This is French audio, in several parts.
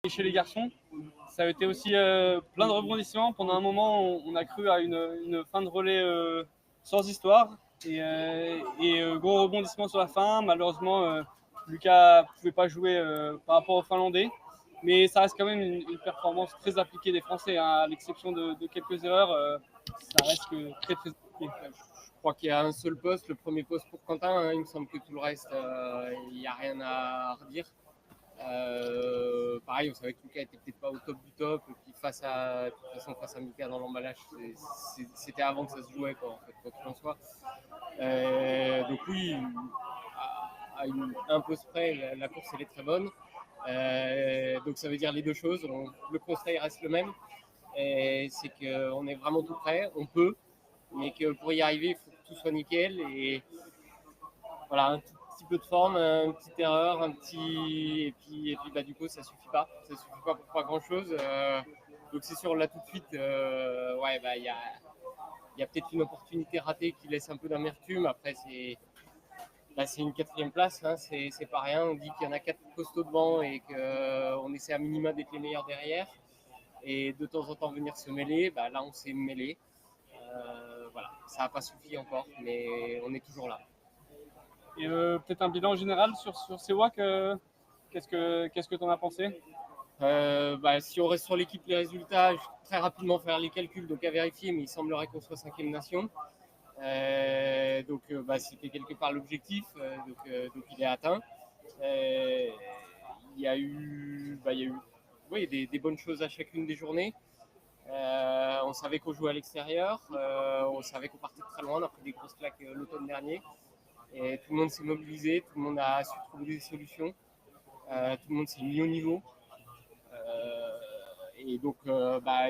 Et chez les garçons, ça a été aussi plein de rebondissements. Pendant un moment, on a cru à une fin de relais sans histoire. Et gros rebondissement sur la fin. Malheureusement, Lucas ne pouvait pas jouer par rapport aux Finlandais. Mais ça reste quand même une performance très appliquée des Français, hein, à l'exception de quelques erreurs. Ça reste très très appliqué. Je crois qu'il y a un seul poste, le premier poste pour Quentin. Hein, il me semble que tout le reste, il n'y a rien à redire. Pareil, on savait que Lucas était peut-être pas au top du top, et puis de toute façon, face à Mika dans l'emballage, c'était avant que ça se jouait, quoi, en fait, quoi qu'il en soit. Donc oui, un poste près, la course elle est très bonne. Donc ça veut dire les deux choses. Le conseil reste le même, c'est qu'on est vraiment tout prêt, on peut, mais que pour y arriver, il faut que tout soit nickel. Et voilà, un petit peu de forme, une petite erreur, et puis bah, du coup ça suffit pas pour pas grand chose. Donc c'est sûr, là tout de suite, ouais, bah, il y a peut-être une opportunité ratée qui laisse un peu d'amertume. Après c'est une 4e place, hein, c'est pas rien. On dit qu'il y en a 4 costauds devant et qu'on essaie à minima d'être les meilleurs derrière et de temps en temps venir se mêler. Bah, là on s'est mêlé. Voilà, ça n'a pas suffi encore, mais on est toujours là. Et peut-être un bilan général sur ces WAC, qu'est-ce que tu en as pensé? Bah, si on reste sur l'équipe, les résultats, je vais très rapidement faire les calculs, donc à vérifier, mais il semblerait qu'on soit 5e nation. Donc bah, c'était quelque part l'objectif, donc il est atteint. Il y a eu, oui, des bonnes choses à chacune des journées. On savait qu'on jouait à l'extérieur, on savait qu'on partait de très loin, on a pris des grosses claques l'automne dernier. Et tout le monde s'est mobilisé, tout le monde a su trouver des solutions, tout le monde s'est mis au niveau. Et donc, bah,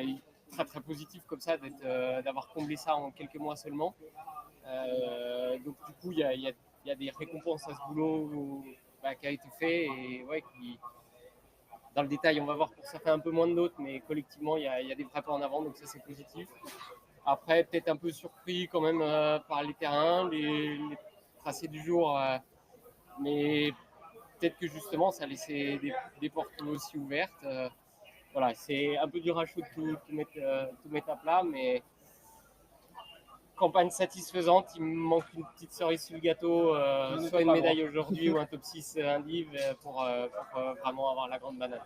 très très positif comme ça d'avoir comblé ça en quelques mois seulement. Donc du coup, il y a des récompenses à ce boulot bah, qui a été fait et ouais, dans le détail, on va voir pour certains un peu moins de d'autres, mais collectivement, il y a des vrais pas en avant, donc ça c'est positif. Après, peut-être un peu surpris quand même par les terrains, les tracés du jour, mais peut-être que justement ça laissait des portes aussi ouvertes. Voilà, c'est un peu dur à chaud de tout mettre à plat, mais campagne satisfaisante. Il me manque une petite cerise sur le gâteau, soit une médaille aujourd'hui ou un top 6 un div pour vraiment avoir la grande banane.